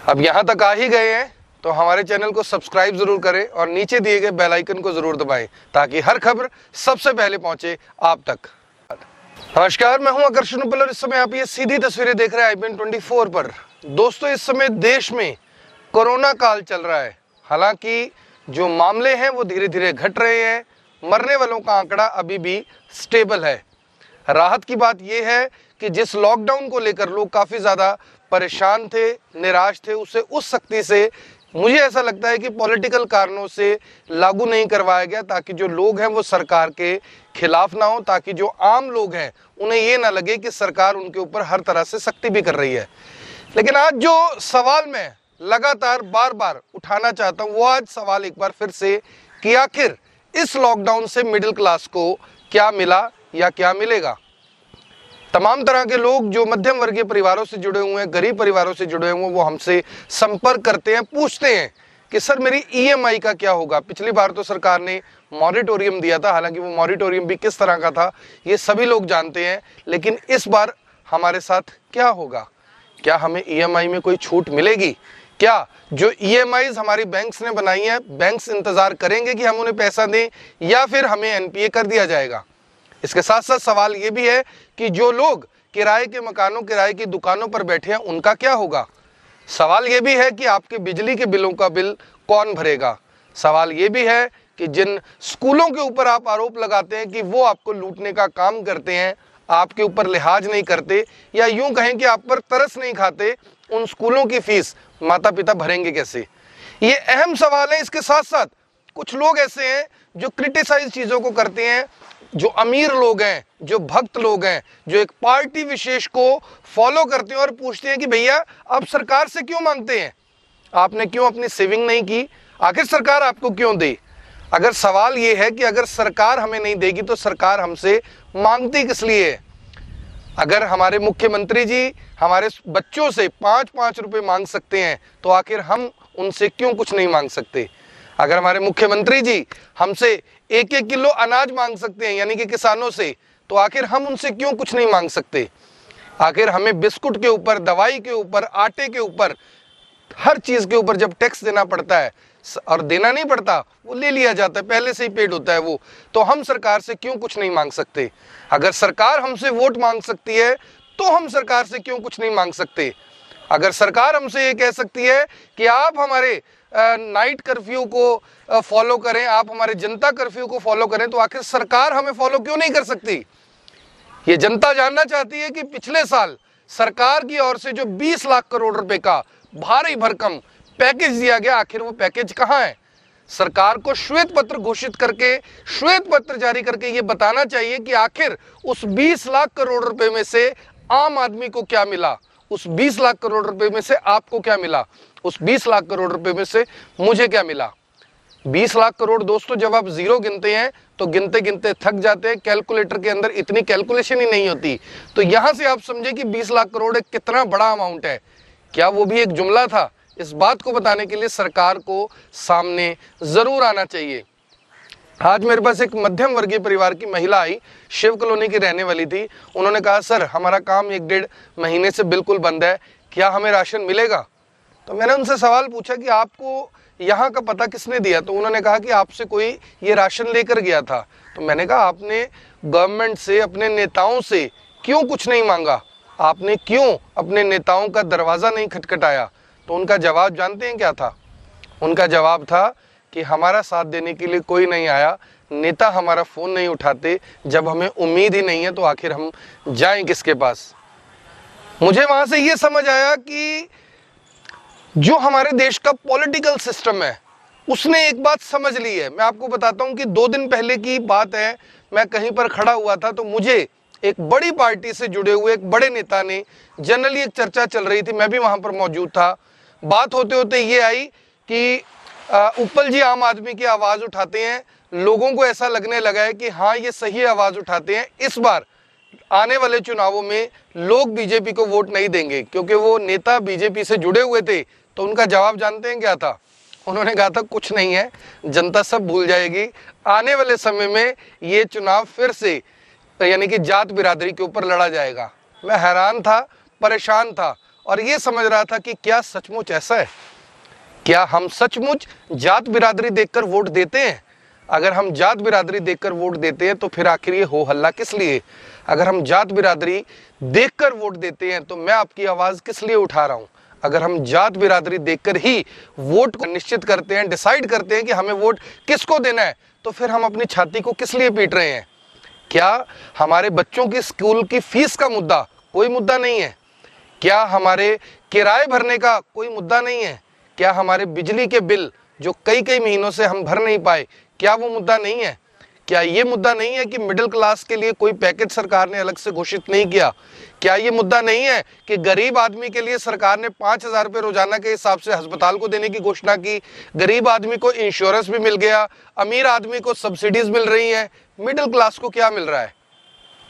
अब यहाँ तक आ ही गए हैं तो हमारे चैनल को सब्सक्राइब जरूर करें और नीचे दिए गए बेल आइकन को जरूर दबाएं ताकि हर खबर सबसे पहले पहुंचे आप तक। नमस्कार, मैं हूं आकर्षण उपल और इस समय आप ये सीधी तस्वीरें देख रहे हैं IPN 24 पर। दोस्तों, इस समय देश में कोरोना काल चल रहा है। हालांकि जो मामले हैं वो धीरे धीरे घट रहे हैं, मरने वालों का आंकड़ा अभी भी स्टेबल है। राहत की बात यह है कि जिस लॉकडाउन को लेकर लोग काफ़ी ज़्यादा परेशान थे, निराश थे, उसे उस सख्ती से मुझे ऐसा लगता है कि पॉलिटिकल कारणों से लागू नहीं करवाया गया ताकि जो लोग हैं वो सरकार के खिलाफ ना हो, ताकि जो आम लोग हैं उन्हें ये ना लगे कि सरकार उनके ऊपर हर तरह से सख्ती भी कर रही है। लेकिन आज जो सवाल मैं लगातार बार बार उठाना चाहता हूँ वो आज सवाल एक बार फिर से कि आखिर इस लॉकडाउन से मिडिल क्लास को क्या मिला या क्या मिलेगा। तमाम तरह के लोग जो मध्यम वर्गीय परिवारों से जुड़े हुए हैं, गरीब परिवारों से जुड़े हुए हैं, वो हमसे संपर्क करते हैं, पूछते हैं कि सर मेरी EMI का क्या होगा। पिछली बार तो सरकार ने मॉरिटोरियम दिया था, हालांकि वो मॉरिटोरियम भी किस तरह का था ये सभी लोग जानते हैं, लेकिन इस बार हमारे साथ क्या होगा। क्या हमें EMI में कोई छूट मिलेगी? क्या जो EMIs हमारी बैंक्स ने बनाई हैं, बैंक्स इंतज़ार करेंगे कि हम उन्हें पैसा दें या फिर हमें NPA कर दिया जाएगा। इसके साथ साथ सवाल ये भी है कि जो लोग किराए के मकानों, किराए की दुकानों पर बैठे हैं उनका क्या होगा। सवाल ये भी है कि आपके बिजली के बिलों का बिल कौन भरेगा। सवाल ये भी है कि जिन स्कूलों के ऊपर आप आरोप लगाते हैं कि वो आपको लूटने का काम करते हैं, आपके ऊपर लिहाज नहीं करते या यूं कहें कि आप पर तरस नहीं खाते, उन स्कूलों की फीस माता पिता भरेंगे कैसे। ये अहम सवाल है। इसके साथ साथ कुछ लोग ऐसे हैं जो क्रिटिसाइज चीज़ों को करते हैं, जो अमीर लोग हैं, जो भक्त लोग हैं, जो एक पार्टी विशेष को फॉलो करते हैं और पूछते हैं कि भैया आप सरकार से क्यों मांगते हैं, आपने क्यों अपनी सेविंग नहीं की, आखिर सरकार आपको क्यों दे। अगर सवाल ये है कि अगर सरकार हमें नहीं देगी तो सरकार हमसे मांगती किस लिए है। अगर हमारे मुख्यमंत्री जी हमारे बच्चों से 5-5 रुपए मांग सकते हैं तो आखिर हम उनसे क्यों कुछ नहीं मांग सकते। अगर हमारे मुख्यमंत्री जी हमसे 1-1 किलो अनाज मांग सकते हैं यानी कि किसानों से, तो आखिर हम उनसे क्यों कुछ नहीं मांग सकते। आखिर हमें बिस्कुट के ऊपर, दवाई के ऊपर, आटे के ऊपर, हर चीज़ के ऊपर जब टैक्स देना पड़ता है और देना नहीं पड़ता, वो ले लिया जाता है, पहले से ही पेड होता है वो, तो हम सरकार से क्यों कुछ नहीं मांग सकते। अगर सरकार हमसे वोट मांग सकती है तो हम सरकार से क्यों कुछ नहीं मांग सकते। अगर सरकार हमसे ये कह सकती है कि आप हमारे नाइट कर्फ्यू को फॉलो करें, आप हमारे जनता कर्फ्यू को फॉलो करें, तो आखिर सरकार हमें फॉलो क्यों नहीं कर सकती। ये जनता जानना चाहती है कि पिछले साल सरकार की ओर से जो 20 लाख करोड़ रुपए का भारी भरकम पैकेज दिया गया, आखिर वो पैकेज कहाँ है। सरकार को श्वेत पत्र घोषित करके, श्वेत पत्र जारी करके ये बताना चाहिए कि आखिर उस 20 लाख करोड़ रुपए में से आम आदमी को क्या मिला, उस 20 लाख करोड़ रुपए में से आपको क्या मिला, उस 20 लाख करोड़ रुपए में से मुझे क्या मिला। 20 लाख करोड़ दोस्तों, जब आप जीरो गिनते हैं तो गिनते गिनते थक जाते हैं, कैलकुलेटर के अंदर इतनी कैलकुलेशन ही नहीं होती। तो यहां से आप समझे कि 20 लाख करोड़ एक कितना बड़ा अमाउंट है। क्या वो भी एक जुमला था? इस बात को बताने के लिए सरकार को सामने जरूर आना चाहिए। आज मेरे पास एक मध्यम वर्गीय परिवार की महिला आई, शिव कॉलोनी की रहने वाली थी। उन्होंने कहा सर हमारा काम 1-1.5 महीने से बिल्कुल बंद है, क्या हमें राशन मिलेगा। तो मैंने उनसे सवाल पूछा कि आपको यहाँ का पता किसने दिया। तो उन्होंने कहा कि आपसे कोई ये राशन लेकर गया था। तो मैंने कहा आपने गवर्नमेंट से, अपने नेताओं से क्यों कुछ नहीं मांगा, आपने क्यों अपने नेताओं का दरवाज़ा नहीं खटखटाया। तो उनका जवाब जानते हैं क्या था? उनका जवाब था कि हमारा साथ देने के लिए कोई नहीं आया, नेता हमारा फ़ोन नहीं उठाते, जब हमें उम्मीद ही नहीं है तो आखिर हम जाएं किसके पास। मुझे वहाँ से ये समझ आया कि जो हमारे देश का पॉलिटिकल सिस्टम है उसने एक बात समझ ली है। मैं आपको बताता हूँ कि 2 दिन पहले की बात है, मैं कहीं पर खड़ा हुआ था तो मुझे एक बड़ी पार्टी से जुड़े हुए एक बड़े नेता ने, जनरली एक चर्चा चल रही थी, मैं भी वहाँ पर मौजूद था, बात होते होते ये आई कि उपल जी आम आदमी की आवाज़ उठाते हैं, लोगों को ऐसा लगने लगा है कि हाँ ये सही आवाज़ उठाते हैं, इस बार आने वाले चुनावों में लोग बीजेपी को वोट नहीं देंगे, क्योंकि वो नेता बीजेपी से जुड़े हुए थे। तो उनका जवाब जानते हैं क्या था? उन्होंने कहा था कुछ नहीं है, जनता सब भूल जाएगी, आने वाले समय में ये चुनाव फिर से यानी कि जात बिरादरी के ऊपर लड़ा जाएगा। मैं हैरान था, परेशान था और ये समझ रहा था कि क्या सचमुच ऐसा है, क्या हम सचमुच जात बिरादरी देखकर वोट देते हैं। अगर हम जात बिरादरी देखकर वोट देते हैं तो फिर आखिर ये हो हल्ला किस लिए। अगर हम जात बिरादरी देखकर वोट देते हैं तो मैं आपकी आवाज़ किस लिए उठा रहा हूं। अगर हम जात बिरादरी देखकर ही वोट को निश्चित करते हैं, डिसाइड करते हैं कि हमें वोट किसको देना है, तो फिर हम अपनी छाती को किस लिए पीट रहे हैं। क्या हमारे बच्चों की स्कूल की फीस का मुद्दा कोई मुद्दा नहीं है? क्या हमारे किराए भरने का कोई मुद्दा नहीं है? क्या हमारे बिजली के बिल जो कई कई महीनों से हम भर नहीं पाए, क्या वो मुद्दा नहीं है? क्या ये मुद्दा नहीं है कि मिडिल क्लास के लिए कोई पैकेज सरकार ने अलग से घोषित नहीं किया? क्या ये मुद्दा नहीं है कि गरीब आदमी के लिए सरकार ने 5,000 रुपये रोजाना के हिसाब से अस्पताल को देने की घोषणा की? गरीब आदमी को इंश्योरेंस भी मिल गया, अमीर आदमी को सब्सिडीज मिल रही हैं। मिडिल क्लास को क्या मिल रहा है?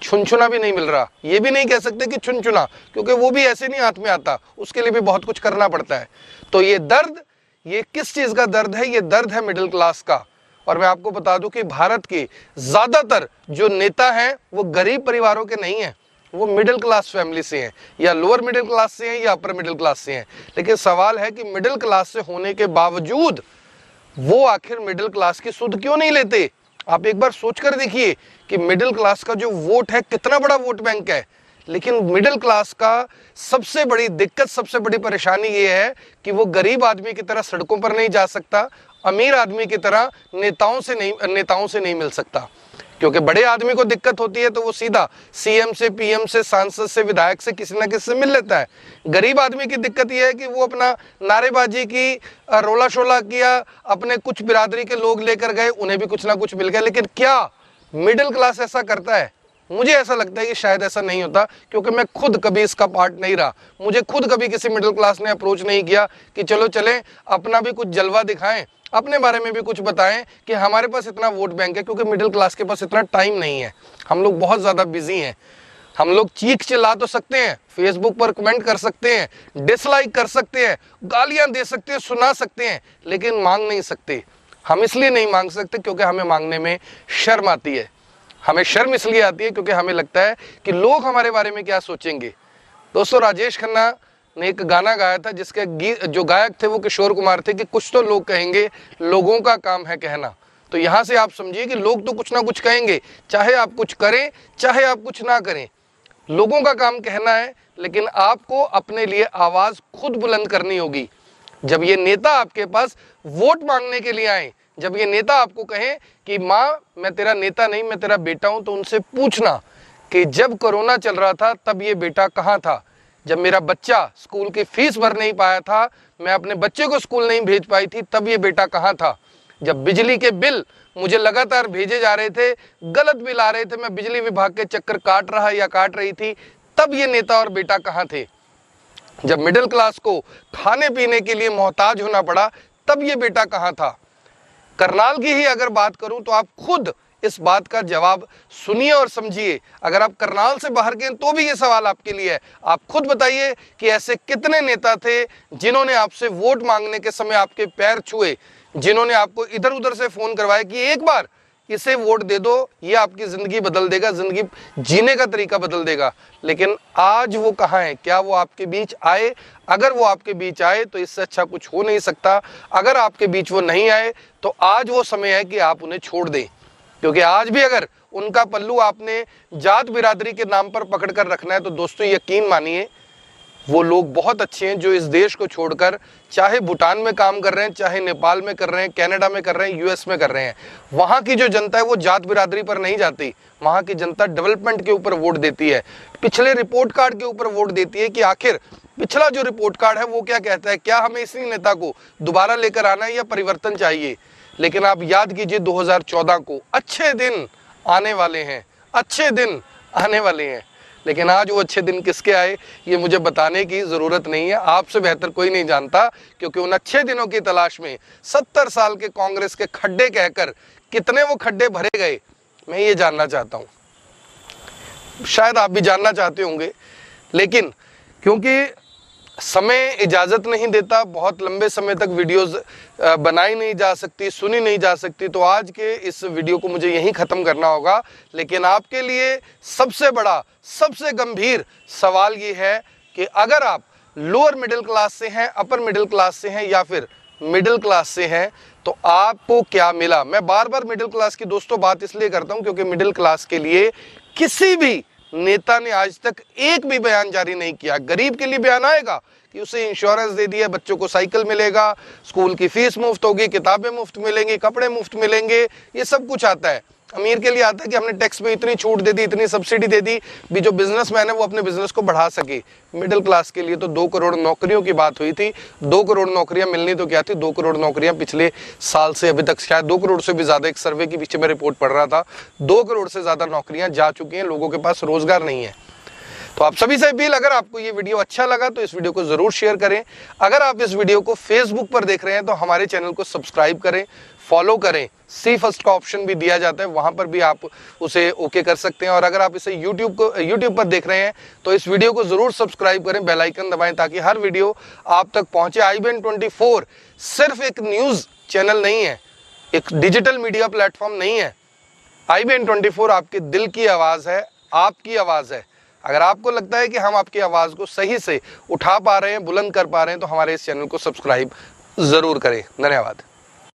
छुनछुना भी नहीं मिल रहा। ये भी नहीं कह सकते कि छुनछुना, क्योंकि वो भी ऐसे नहीं हाथ में आता, उसके लिए भी बहुत कुछ करना पड़ता है। तो ये दर्द, ये किस चीज का दर्द है? ये दर्द है मिडिल क्लास का। और मैं आपको बता दूं कि भारत के ज्यादातर जो नेता हैं वो गरीब परिवारों के नहीं हैं, वो मिडिल क्लास फैमिली से हैं, या लोअर मिडिल क्लास से हैं, या अपर मिडिल क्लास से हैं। लेकिन सवाल है कि मिडिल क्लास से होने के बावजूद वो आखिर मिडिल क्लास की सुध क्यों नहीं लेते। आप एक बार सोच कर देखिए कि मिडिल क्लास का जो वोट है कितना बड़ा वोट बैंक है। लेकिन मिडिल क्लास का सबसे बड़ी दिक्कत, सबसे बड़ी परेशानी ये है कि वो गरीब आदमी की तरह सड़कों पर नहीं जा सकता, अमीर आदमी की तरह नेताओं से नहीं मिल सकता। क्योंकि बड़े आदमी को दिक्कत होती है तो वो सीधा सीएम से, पीएम से, सांसद से, विधायक से, किसी ना किसी से मिल लेता है। गरीब आदमी की दिक्कत ये है कि वो अपना नारेबाजी की, रोला शोला किया, अपने कुछ बिरादरी के लोग लेकर गए, उन्हें भी कुछ ना कुछ मिल गया। लेकिन क्या मिडिल क्लास ऐसा करता है? मुझे ऐसा लगता है कि शायद ऐसा नहीं होता, क्योंकि मैं खुद कभी इसका पार्ट नहीं रहा। मुझे खुद कभी किसी मिडिल क्लास ने अप्रोच नहीं किया कि चलो चलें, अपना भी कुछ जलवा दिखाएं, अपने बारे में भी कुछ बताएं कि हमारे पास इतना वोट बैंक है। क्योंकि मिडिल क्लास के पास इतना टाइम नहीं है, हम लोग बहुत ज़्यादा बिजी हैं। हम लोग चीख चिल्ला तो सकते हैं, फेसबुक पर कमेंट कर सकते हैं, डिसलाइक कर सकते हैं, गालियां दे सकते हैं, सुना सकते हैं, लेकिन मांग नहीं सकते। हम इसलिए नहीं मांग सकते क्योंकि हमें मांगने में शर्म आती है। हमें शर्म इसलिए आती है क्योंकि हमें लगता है कि लोग हमारे बारे में क्या सोचेंगे। दोस्तों, राजेश खन्ना ने एक गाना गाया था जिसके जो गायक थे वो किशोर कुमार थे कि कुछ तो लोग कहेंगे, लोगों का काम है कहना। तो यहाँ से आप समझिए कि लोग तो कुछ ना कुछ कहेंगे, चाहे आप कुछ करें, चाहे आप कुछ ना करें, लोगों का काम कहना है। लेकिन आपको अपने लिए आवाज़ खुद बुलंद करनी होगी। जब ये नेता आपके पास वोट मांगने के लिए आए, जब ये नेता आपको कहें कि माँ मैं तेरा नेता नहीं, मैं तेरा बेटा हूं, तो उनसे पूछना कि जब कोरोना चल रहा था तब ये बेटा कहाँ था? जब मेरा बच्चा स्कूल की फीस भर नहीं पाया था, मैं अपने बच्चे को स्कूल नहीं भेज पाई थी, तब ये बेटा कहाँ था? जब बिजली के बिल मुझे लगातार भेजे जा रहे थे, गलत बिल आ रहे थे, मैं बिजली विभाग के चक्कर काट रहा या काट रही थी, तब ये नेता और बेटा कहाँ थे? जब मिडिल क्लास को खाने पीने के लिए मोहताज होना पड़ा, तब ये बेटा कहाँ था? करनाल की ही अगर बात करूं तो आप खुद इस बात का जवाब सुनिए और समझिए। अगर आप करनाल से बाहर गए तो भी ये सवाल आपके लिए है। आप खुद बताइए कि ऐसे कितने नेता थे जिन्होंने आपसे वोट मांगने के समय आपके पैर छुए, जिन्होंने आपको इधर उधर से फोन करवाया कि एक बार इसे वोट दे दो, ये आपकी जिंदगी बदल देगा, जिंदगी जीने का तरीका बदल देगा। लेकिन आज वो कहाँ है? क्या वो आपके बीच आए? अगर वो आपके बीच आए तो इससे अच्छा कुछ हो नहीं सकता। अगर आपके बीच वो नहीं आए तो आज वो समय है कि आप उन्हें छोड़ दें। क्योंकि आज भी अगर उनका पल्लू आपने जात बिरादरी के नाम पर पकड़ कर रखना है तो दोस्तों यकीन मानिए वो लोग बहुत अच्छे हैं जो इस देश को छोड़कर चाहे भूटान में काम कर रहे हैं, चाहे नेपाल में कर रहे हैं, कनाडा में कर रहे हैं, यूएस में कर रहे हैं। वहाँ की जो जनता है वो जात बिरादरी पर नहीं जाती, वहाँ की जनता डेवलपमेंट के ऊपर वोट देती है, पिछले रिपोर्ट कार्ड के ऊपर वोट देती है कि आखिर पिछला जो रिपोर्ट कार्ड है वो क्या कहता है, क्या हमें इसी नेता को दोबारा लेकर आना है या परिवर्तन चाहिए। लेकिन आप याद कीजिए 2014 को, अच्छे दिन आने वाले हैं, अच्छे दिन आने वाले हैं। लेकिन आज वो अच्छे दिन किसके आए ये मुझे बताने की ज़रूरत नहीं है, आपसे बेहतर कोई नहीं जानता। क्योंकि उन अच्छे दिनों की तलाश में 70 साल के कांग्रेस के खड्डे कहकर कितने वो खड्डे भरे गए, मैं ये जानना चाहता हूँ। शायद आप भी जानना चाहते होंगे, लेकिन क्योंकि समय इजाज़त नहीं देता, बहुत लंबे समय तक वीडियोस बनाई नहीं जा सकती, सुनी नहीं जा सकती, तो आज के इस वीडियो को मुझे यहीं ख़त्म करना होगा। लेकिन आपके लिए सबसे बड़ा, सबसे गंभीर सवाल ये है कि अगर आप लोअर मिडिल क्लास से हैं, अपर मिडिल क्लास से हैं या फिर मिडिल क्लास से हैं, तो आपको क्या मिला। मैं बार बार मिडिल क्लास की दोस्तों बात इसलिए करता हूं क्योंकि मिडिल क्लास के लिए किसी भी नेता ने आज तक एक भी बयान जारी नहीं किया। गरीब के लिए बयान आएगा कि उसे इंश्योरेंस दे दिया, बच्चों को साइकिल मिलेगा, स्कूल की फीस मुफ्त होगी, किताबें मुफ्त मिलेंगी, कपड़े मुफ्त मिलेंगे, ये सब कुछ आता है। अमीर के लिए आता है कि हमने टैक्स में इतनी छूट दे दी, इतनी सब्सिडी दे दी, भी जो बिजनेसमैन है वो अपने बिजनेस को बढ़ा सके। मिडिल क्लास के लिए तो 2 करोड़ नौकरियों की बात हुई थी। 2 करोड़ नौकरियां मिलनी तो क्या थी, 2 करोड़ नौकरियां पिछले साल से अभी तक शायद 2 करोड़ से भी ज्यादा, एक सर्वे के पीछे मैं रिपोर्ट पढ़ रहा था, 2 करोड़ से ज्यादा नौकरियां जा चुकी हैं, लोगों के पास रोजगार नहीं है। तो आप सभी से अपील, अगर आपको ये वीडियो अच्छा लगा तो इस वीडियो को जरूर शेयर करें। अगर आप इस वीडियो को फेसबुक पर देख रहे हैं तो हमारे चैनल को सब्सक्राइब करें, फॉलो करें। सी फर्स्ट का ऑप्शन भी दिया जाता है, वहां पर भी आप उसे ओके कर सकते हैं। और अगर आप इसे यूट्यूब पर देख रहे हैं तो इस वीडियो को जरूर सब्सक्राइब करें, बेल आइकन दबाएं ताकि हर वीडियो आप तक पहुंचे। IBN 24 सिर्फ एक न्यूज चैनल नहीं है, एक डिजिटल मीडिया प्लेटफॉर्म नहीं है। IBN 24 आपके दिल की आवाज है, आपकी आवाज है। अगर आपको लगता है कि हम आपकी आवाज को सही से उठा पा रहे हैं, बुलंद कर पा रहे हैं, तो हमारे इस चैनल को सब्सक्राइब जरूर करें। धन्यवाद।